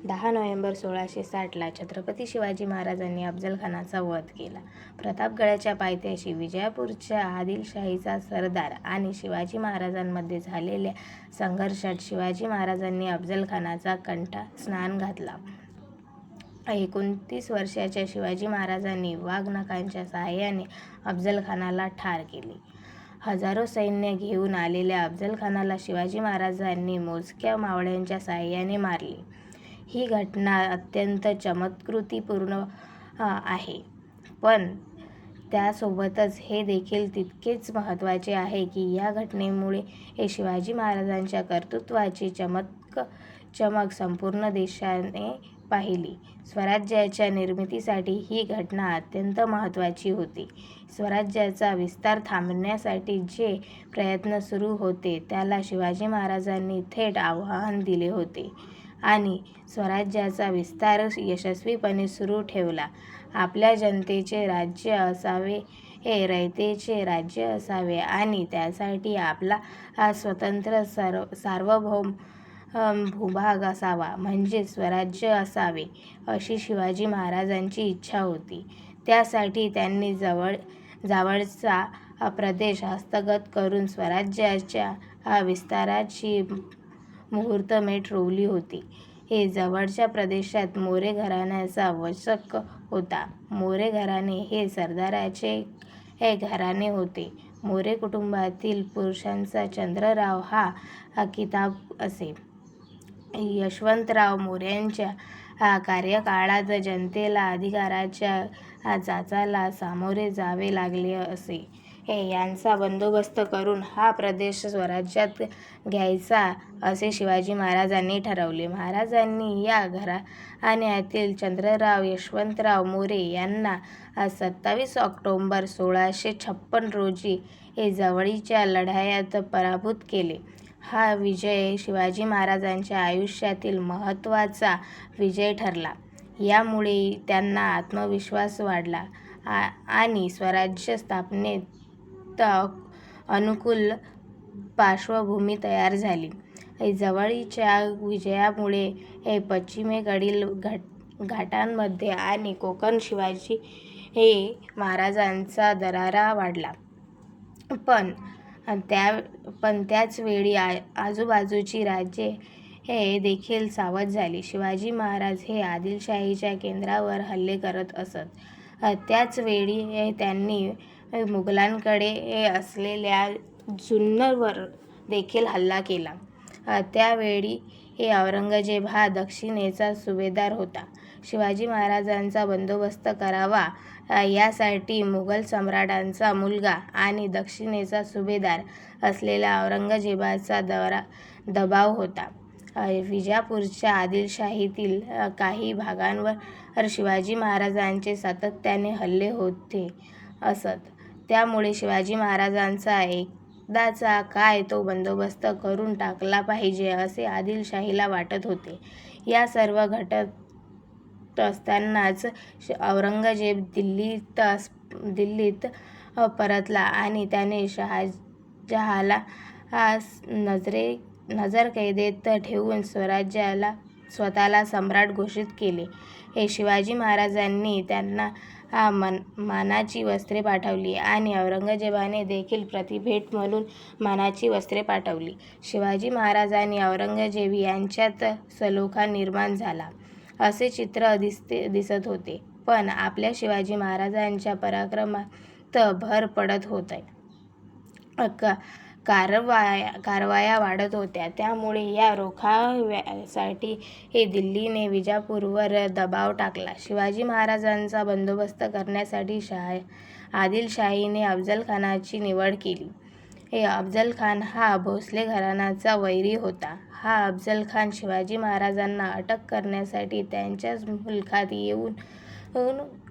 10 November 1660ला Chhatrapati Shivaji महाराजांनी अफजलखानाचा वध केला. प्रतापगडाच्या पायथ्याशी विजापूरच्या आदिलशाहीचा सरदार आणि शिवाजी महाराजांमध्ये झालेल्या संघर्षात शिवाजी महाराजांनी अफजलखानाचा कंठा स्नान घातला. 29 वर्षाच्या शिवाजी महाराजांनी वाघनखांच्या सहाय्याने अफजलखानाला ठार केले. हजारो सैन्य घेऊन आलेल्या अफजलखानाला शिवाजी महाराजांनी मोजक्या मावळ्यांच्या सहाय्याने मारले. ही घटना अत्यंत चमत्कृतीपूर्ण आहे, पण त्यासोबतच हे देखील तितकेच महत्त्वाचे आहे की या घटनेमुळे शिवाजी महाराजांच्या कर्तृत्वाची चमक संपूर्ण देशाने पाहिली. स्वराज्याच्या निर्मितीसाठी ही घटना अत्यंत महत्त्वाची होती. स्वराज्याचा विस्तार थांबवण्यासाठी जे प्रयत्न सुरू होते त्याला शिवाजी महाराजांनी थेट आव्हान दिले होते आणि स्वराज्याचा विस्तार यशस्वीपणे सुरू ठेवला. आपल्या जनतेचे राज्य असावे, रयतेचे राज्य असावे आणि त्यासाठी आपला स्वतंत्र सार्वभौम भूभाग असावा, म्हणजे स्वराज्य असावे, अशी शिवाजी महाराजांची इच्छा होती. त्यासाठी त्यांनी जवळचा प्रदेश हस्तगत करून स्वराज्याच्या विस्ताराची मुहूर्तमेढ रोवली होती. जवळच्या प्रदेशात मोरे घराण्याचा वचक होता. मोरे घराणे हे सरदाराचे घराणे होते. मोरे कुटुंबातील पुरुषांचा चंद्रराव हा किताब असे. यशवंतराव मोऱ्यांच्या कार्यकाळात जनतेला अधिकाराच्या जाचाला सामोरे जावे लागले असे. यांचा बंदोबस्त करून हा प्रदेश स्वराज्यात घ्यायचा असे शिवाजी महाराजांनी ठरवले. महाराजांनी या घराण्यातील चंद्रराव यशवंतराव मोरे यांना 27 ऑक्टोबर 1656 रोजी जवळीच्या लढायात पराभूत केले. हा विजय शिवाजी महाराजांच्या आयुष्यातील महत्त्वाचा विजय ठरला. यामुळे त्यांना आत्मविश्वास वाढला आणि स्वराज्य स्थापनेत अनुकूल पार्श्वभूमी तयार झाली. जवळीच्या विजयामुळे पश्चिमेकडील घाटांमध्ये आणि कोकण शिवाजी महाराजांचा दरारा वाढला. पण त्याच वेळी आजूबाजूची राज्ये देखील सावध झाली. शिवाजी महाराज आदिलशाहीच्या केंद्रावर हल्ले करत असत. त्याच वेळी त्यांनी मुघलांकडे असलेल्या जुन्नरवर देखील हल्ला केला. त्यावेळी औरंगजेब हा दक्षिणेचा सुभेदार होता. शिवाजी महाराजांचा बंदोबस्त करावा यासाठी मुघल सम्राटांचा मुलगा आणि दक्षिणेचा सुभेदार असलेला औरंगजेबाचा दबाव होता. विजापूरच्या आदिलशाहीतील काही भागांवर शिवाजी महाराजांचे सातत्याने हल्ले होत असत. त्यामुळे शिवाजी महाराजांचा एकदाचा काय तो बंदोबस्त करून टाकला पाहिजे असे आदिलशाहीला वाटत होते. या सर्व घडत असतानाच औरंगजेब दिल्लीत परतला आणि त्याने शहाजहाला नजरकैदेत ठेवून स्वतःला सम्राट घोषित केले. शिवाजी महाराजांनी त्यांना मानाची वस्त्रे पाठवली आणि औरंगजेबाने देखील प्रतिभेट म्हणून मानाची वस्त्रे पाठवली. शिवाजी महाराज आणि औरंगजेब यांच्यात सलोखा निर्माण झाला असे चित्र दिसत होते. पण आपल्या शिवाजी महाराजांच्या पराक्रमात भर पडत होती. कारवाया वाढत होत्या. त्यामुळे या रोखासाठी दिल्लीने विजापूरवर दबाव टाकला. शिवाजी महाराजांचा बंदोबस्त करण्यासाठी आदिलशाहीने अफजलखानाची निवड केली. अफजलखान हा भोसले घराण्याचा वैरी होता. हा अफजलखान शिवाजी महाराजांना अटक करण्यासाठी त्यांच्याच मुलखात येऊन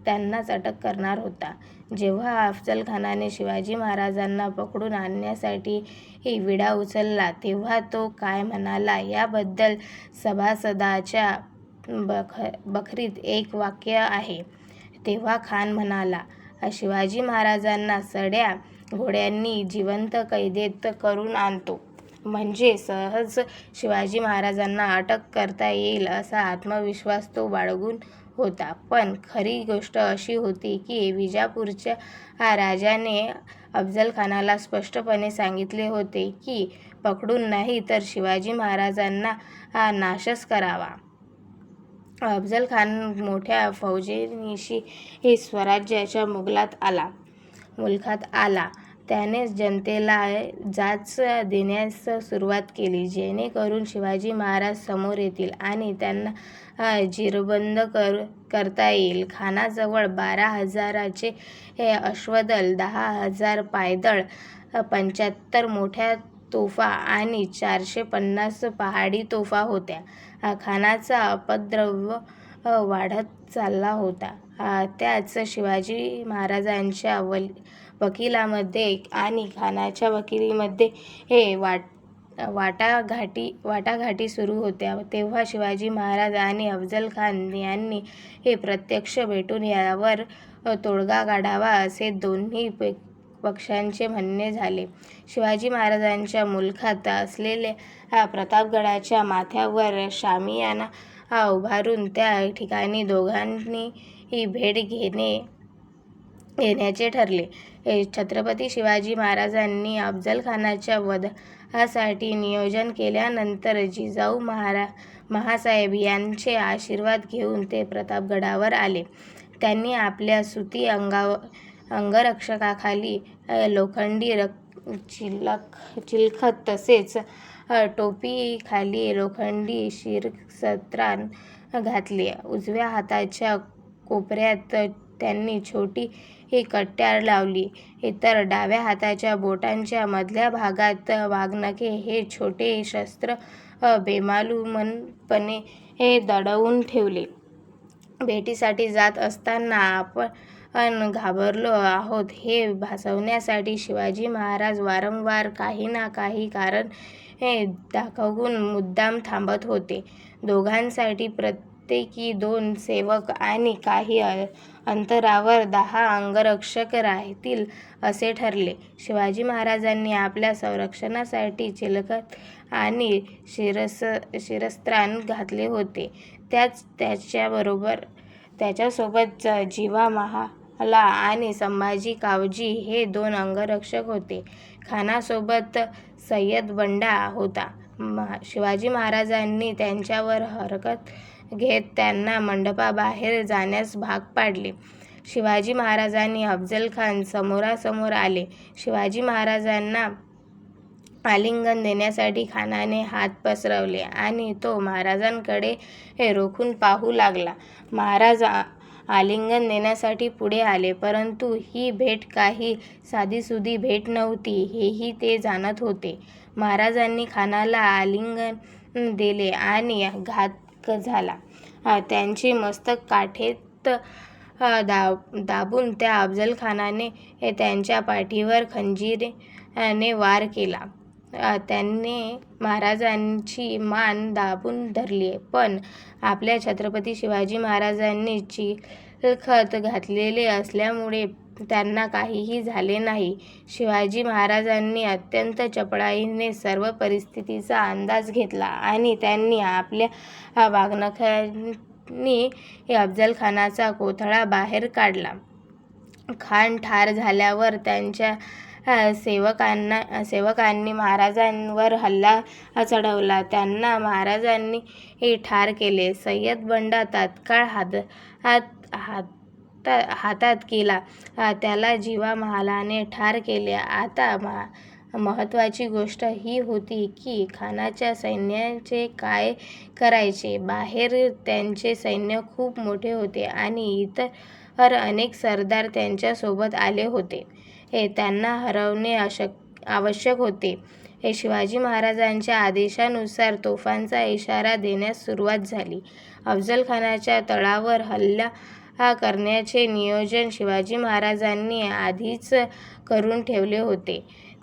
त्यांनाच अटक करणार होता. जेव्हा अफजलखानाने शिवाजी महाराजांना पकडून आणण्यासाठी विडा उचलला तेव्हा तो काय म्हणाला याबद्दल सभासदांच्या बखरीत एक वाक्य आहे. तेव्हा खान म्हणाला, शिवाजी महाराजांना सड्या घोड्यांनी जिवंत कैदेत करून आणतो. म्हणजे सहज शिवाजी महाराजांना अटक करता येईल असा आत्मविश्वास तो बाळगून होता. पण खरी गोष्ट अशी होती की विजापूरच्या राजाने अफजलखानाला स्पष्टपणे सांगितले होते की पकडून नाही तर शिवाजी महाराजांना नाशच करावा. अफजलखान मोठ्या फौजेनिशी स्वराज्याच्या मुलखात आला. त्याने जनतेला जाच देण्यास सुरुवात केली, जेणेकरून शिवाजी महाराज समोर येतील आणि त्यांना जिरबंद करता येईल. खानाजवळ 12,000चे अश्वदल, 10,000 पायदळ, 75 मोठ्या तोफा आणि 450 पहाडी तोफा होत्या. खानाचा उपद्रव वाढत चालला होता. त्याच शिवाजी महाराजांच्या वकिलामध्ये आणि खानाच्या वकिलीमध्ये वाटाघाटी सुरू होत्या. तेव्हा शिवाजी महाराज आणि अफजलखान यांनी प्रत्यक्ष भेटून यावर तोडगा काढावा असे दोन्ही पक्षांचे म्हणणे झाले. शिवाजी महाराजांच्या मुलखात असलेल्या प्रतापगडाच्या माथ्यावर शामियाना उभारून त्या ठिकाणी दोघांनी भेट घेण्याचे ठरले. छत्रपती शिवाजी महाराजांनी अफजलखानाच्या वधासाठी नियोजन केल्यानंतर जिजाऊ महासाहेब यांचे आशीर्वाद घेऊन ते प्रतापगडावर आले. त्यांनी आपल्या सुती अंगरक्षकाखाली लोखंडी चिलखत तसेच टोपीखाली लोखंडी शिरस्त्राण घातले. उजव्या हाताच्या कोपऱ्यात त्यांनी छोटी कट्यार लावली, तर डाव्या हाताच्या बोटांच्या मधल्या भागात वाघनखे हे छोटे शस्त्र बेमालूमपणे दडवून ठेवले. भेटीसाठी जात असताना आपण घाबरलो आहोत हे भासवण्यासाठी शिवाजी महाराज वारंवार काही ना काही कारण दाखवून मुद्दाम थांबत होते. दोघांसाठी प्रत्येकी 2 सेवक आणि काही अंतरावर 10 अंगरक्षक राहतील असे ठरले. शिवाजी महाराजांनी आपल्या संरक्षणासाठी चिलखत आणि शिरस्त्राण घातले होते. त्याच्यासोबत जिवा महाला आणि संभाजी कावजी हे 2 अंगरक्षक होते. खानासोबत सय्यद बंडा होता. शिवाजी महाराजांनी त्यांच्यावर हरकत घेत त्यांना मंडपाबाहेर जाण्यास भाग पाडले. शिवाजी महाराजांनी अफजलखान समोरासमोर आले. शिवाजी महाराजांना आलिंगन देण्यासाठी खानाने हात पसरवले आणि तो महाराजांकडे रोखून पाहू लागला. महाराज आलिंगन देण्यासाठी पुढे आले, परंतु ही भेट काही साधीसुधी भेट नव्हती हेही ते जाणत होते. महाराजांनी खानाला आलिंगन दिले आणि घात झाला. त्यांचे मस्तक काठीत दाबून त्या अफजलखानाने त्यांच्या पाठीवर खंजीरीने वार केला. त्याने महाराजांची मान दाबून धरली, पण आपल्या छत्रपती शिवाजी महाराजांनी चिलखत घातलेले असल्यामुळे त्यांना काहीही झाले नाही. शिवाजी महाराजांनी अत्यंत चपळाईने सर्व परिस्थितीचा अंदाज घेतला आणि त्यांनी आपल्या वाघनखांनी अफजलखानाचा कोथळा बाहेर काढला. खान ठार झाल्यावर त्यांच्या सेवकांनी महाराजांवर हल्ला चढवला. त्यांना महाराजांनी ठार केले. सय्यद बंडा तात्काळ हातात केला. त्याला जिवा महालाने ठार केले. आता महत्त्वाची गोष्ट ही होती की खानाच्या सैन्याचे काय करायचे. बाहेर त्यांचे सैन्य खूप मोठे होते आणि इतर अनेक सरदार त्यांच्यासोबत आले होते. त्यांना हरवणे आवश्यक होते. शिवाजी महाराजांच्या आदेशानुसार तोफांचा इशारा देण्यास सुरुवात झाली. अफजलखानाच्या तळावर हल्ला करण्याचे नियोजन शिवाजी महाराजांनी आधीच करून ठेवले होते.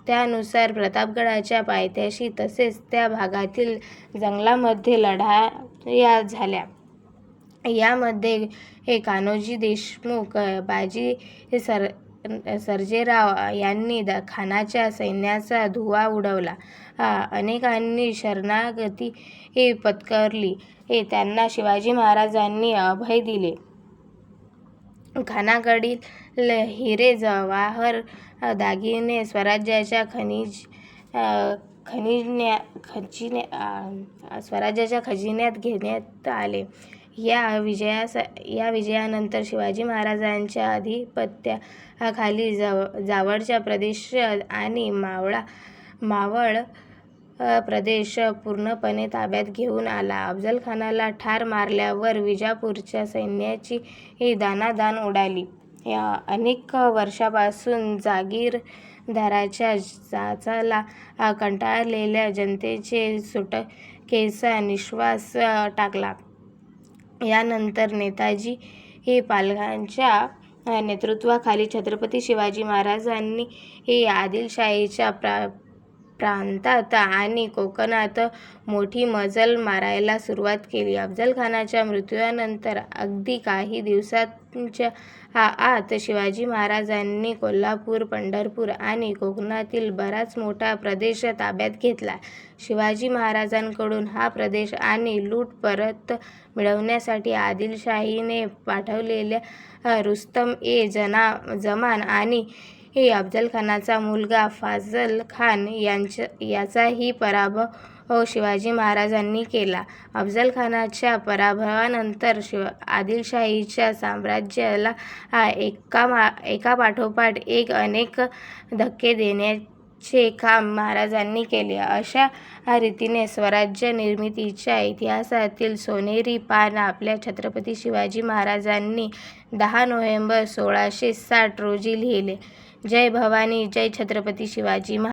त्यानुसार प्रतापगडाच्या पायथ्याशी तसेच त्या भागातील जंगलामध्ये लढाया झाल्या. यामध्ये कान्होजी देशमुख, बाजी सर्जेराव यांनी खानाच्या सैन्याचा धुव्वा उडवला. अनेकांनी शरणागती पत्करली. त्यांना शिवाजी महाराजांनी अभय दिले. खानाकडील हिरे, जवाहर, दागिने स्वराज्याच्या खजिन्यात घेण्यात आले. या विजयानंतर शिवाजी महाराजांच्या अधिपत्याखाली जावळचा प्रदेश आणि मावळ प्रदेश पूर्णपणे ताब्यात घेऊन आला. अफझलखानाला ठार मारल्यावर विजापूरच्या सैन्याची दाणादाण उडाली. अनेक वर्षांपासून जागीरदाराच्या जाचाला कंटाळलेल्या जनतेने सुटकेचा निश्वास टाकला. यानंतर नेताजी पालखांच्या नेतृत्वाखाली छत्रपती शिवाजी महाराजांनी आदिलशाहीच्या प्रांतात आणि कोकणात मोठी मजल मारायला सुरुवात केली. अफझलखानाच्या मृत्यूनंतर अगदी काही दिवसांच्या आत शिवाजी महाराजांनी कोल्हापूर, पंढरपूर आणि कोकणातील बराच मोठा प्रदेश ताब्यात घेतला. शिवाजी महाराजांकडून हा प्रदेश आणि लूट परत मिळवण्यासाठी आदिलशाहीने पाठवलेल्या रुस्तम-ए-जमान आणि अफझलखानाचा मुलगा फाझल खान याचाही पराभव शिवाजी महाराजांनी केला. अफझलखानाच्या पराभवानंतर आदिलशाहीच्या साम्राज्याला एकापाठोपाठ एक अनेक धक्के देण्याचे काम महाराजांनी केले. अशा रीतीने स्वराज्य निर्मितीच्या इतिहासातील सोनेरी पान आपल्या छत्रपती शिवाजी महाराजांनी 10 नोव्हेंबर 1660 रोजी लिहिले. जय भवानी, जय छत्रपती शिवाजी महाराज.